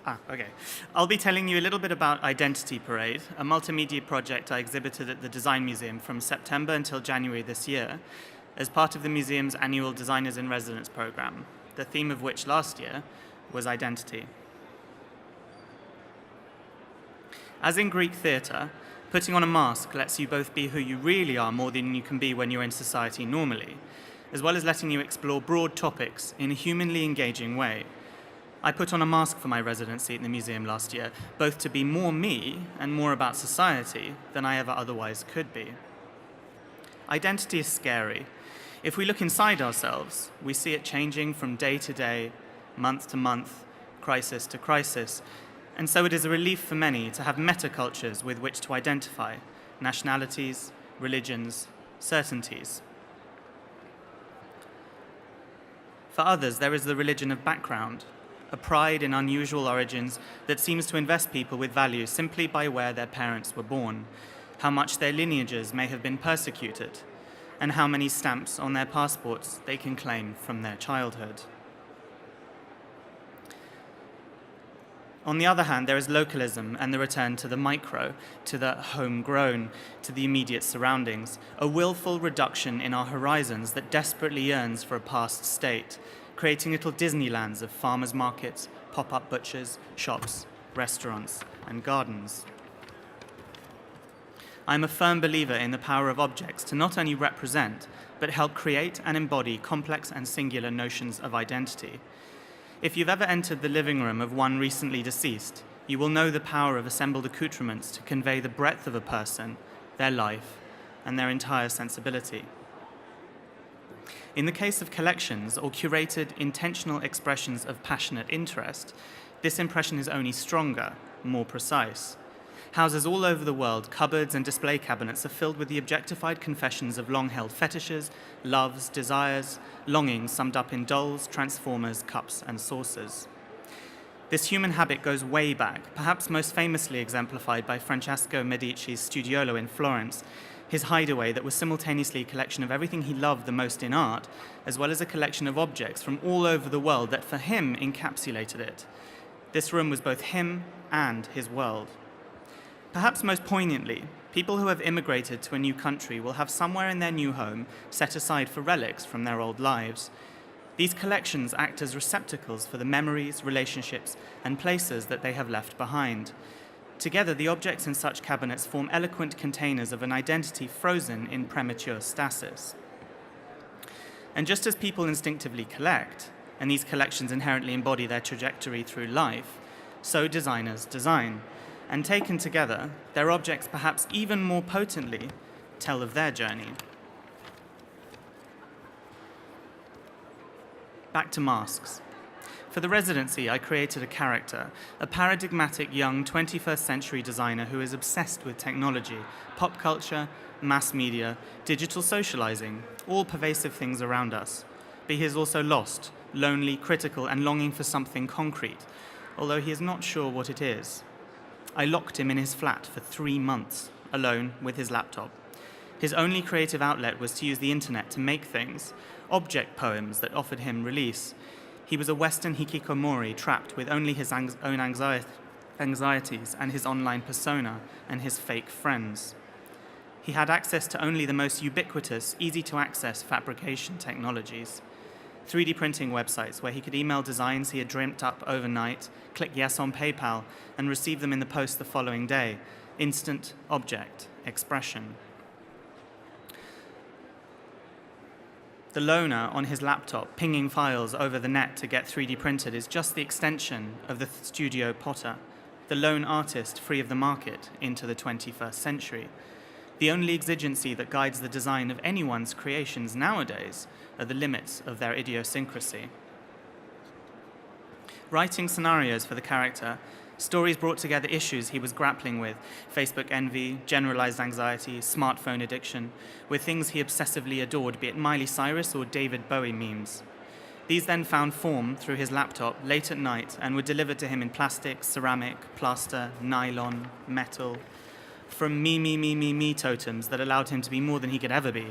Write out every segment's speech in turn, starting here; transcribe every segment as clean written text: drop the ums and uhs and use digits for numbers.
Okay. I'll be telling you a little bit about Identity Parade, a multimedia project I exhibited at the Design Museum from September until January this year, as part of the museum's annual Designers in Residence program, the theme of which last year was identity. As in Greek theatre, putting on a mask lets you both be who you really are more than you can be when you're in society normally, as well as letting you explore broad topics in a humanly engaging way. I put on a mask for my residency at the museum last year, both to be more me and more about society than I ever otherwise could be. Identity is scary. If we look inside ourselves, we see it changing from day to day, month to month, crisis to crisis, and so it is a relief for many to have metacultures with which to identify, nationalities, religions, certainties. For others, there is the religion of background, a pride in unusual origins that seems to invest people with value simply by where their parents were born, how much their lineages may have been persecuted, and how many stamps on their passports they can claim from their childhood. On the other hand, there is localism and the return to the micro, to the homegrown, to the immediate surroundings, a willful reduction in our horizons that desperately yearns for a past state, creating little Disneylands of farmers' markets, pop-up butchers, shops, restaurants, and gardens. I am a firm believer in the power of objects to not only represent, but help create and embody complex and singular notions of identity. If you've ever entered the living room of one recently deceased, you will know the power of assembled accoutrements to convey the breadth of a person, their life, and their entire sensibility. In the case of collections or curated, intentional expressions of passionate interest, this impression is only stronger, more precise. Houses all over the world, cupboards and display cabinets are filled with the objectified confessions of long-held fetishes, loves, desires, longings summed up in dolls, transformers, cups, and saucers. This human habit goes way back, perhaps most famously exemplified by Francesco Medici's Studiolo in Florence, his hideaway that was simultaneously a collection of everything he loved the most in art, as well as a collection of objects from all over the world that for him encapsulated it. This room was both him and his world. Perhaps most poignantly, people who have immigrated to a new country will have somewhere in their new home set aside for relics from their old lives. These collections act as receptacles for the memories, relationships, and places that they have left behind. Together, the objects in such cabinets form eloquent containers of an identity frozen in premature stasis. And just as people instinctively collect, and these collections inherently embody their trajectory through life, so designers design. And taken together, their objects perhaps even more potently tell of their journey. Back to masks. For the residency, I created a character, a paradigmatic young 21st century designer who is obsessed with technology, pop culture, mass media, digital socializing, all pervasive things around us. But he is also lost, lonely, critical, and longing for something concrete, although he is not sure what it is. I locked him in his flat for 3 months, alone with his laptop. His only creative outlet was to use the internet to make things, object poems that offered him release. He was a Western hikikomori trapped with only his own anxieties and his online persona and his fake friends. He had access to only the most ubiquitous, easy-to-access fabrication technologies. 3D printing websites where he could email designs he had dreamt up overnight, click yes on PayPal, and receive them in the post the following day. Instant object expression. The loner on his laptop pinging files over the net to get 3D printed is just the extension of the studio potter, the lone artist free of the market into the 21st century. The only exigency that guides the design of anyone's creations nowadays are the limits of their idiosyncrasy. Writing scenarios for the character, stories brought together issues he was grappling with: Facebook envy, generalized anxiety, smartphone addiction, with things he obsessively adored, be it Miley Cyrus or David Bowie memes. These then found form through his laptop late at night and were delivered to him in plastic, ceramic, plaster, nylon, metal, from me totems that allowed him to be more than he could ever be,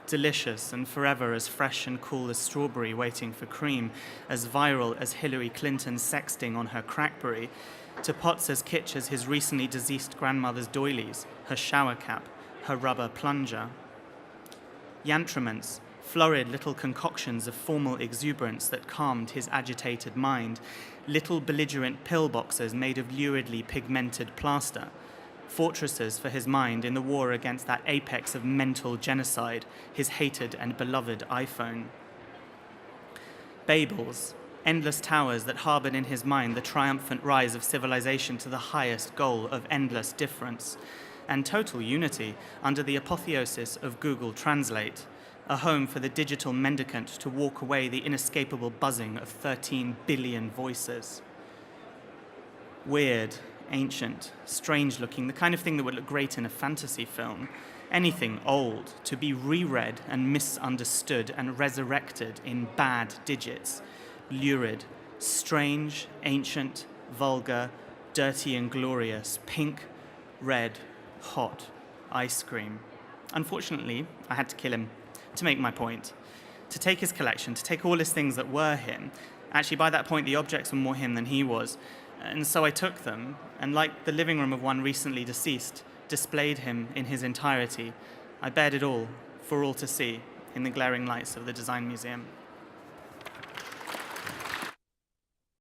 delicious and forever as fresh and cool as strawberry waiting for cream, as viral as Hillary Clinton's sexting on her Crackberry, to pots as kitsch as his recently deceased grandmother's doilies, her shower cap, her rubber plunger. Yantraments, florid little concoctions of formal exuberance that calmed his agitated mind, little belligerent pillboxes made of luridly pigmented plaster, fortresses for his mind in the war against that apex of mental genocide, his hated and beloved iPhone. Babels, endless towers that harbored in his mind the triumphant rise of civilization to the highest goal of endless difference, and total unity under the apotheosis of Google Translate, a home for the digital mendicant to walk away the inescapable buzzing of 13 billion voices. Weird, ancient, strange-looking, the kind of thing that would look great in a fantasy film. Anything old to be reread and misunderstood and resurrected in bad digits. Lurid, strange, ancient, vulgar, dirty and glorious, pink, red, hot, ice cream. Unfortunately, I had to kill him to make my point, to take his collection, to take all his things that were him. Actually, by that point, the objects were more him than he was. And so I took them, and like the living room of one recently deceased, displayed him in his entirety. I bared it all, for all to see, in the glaring lights of the Design Museum.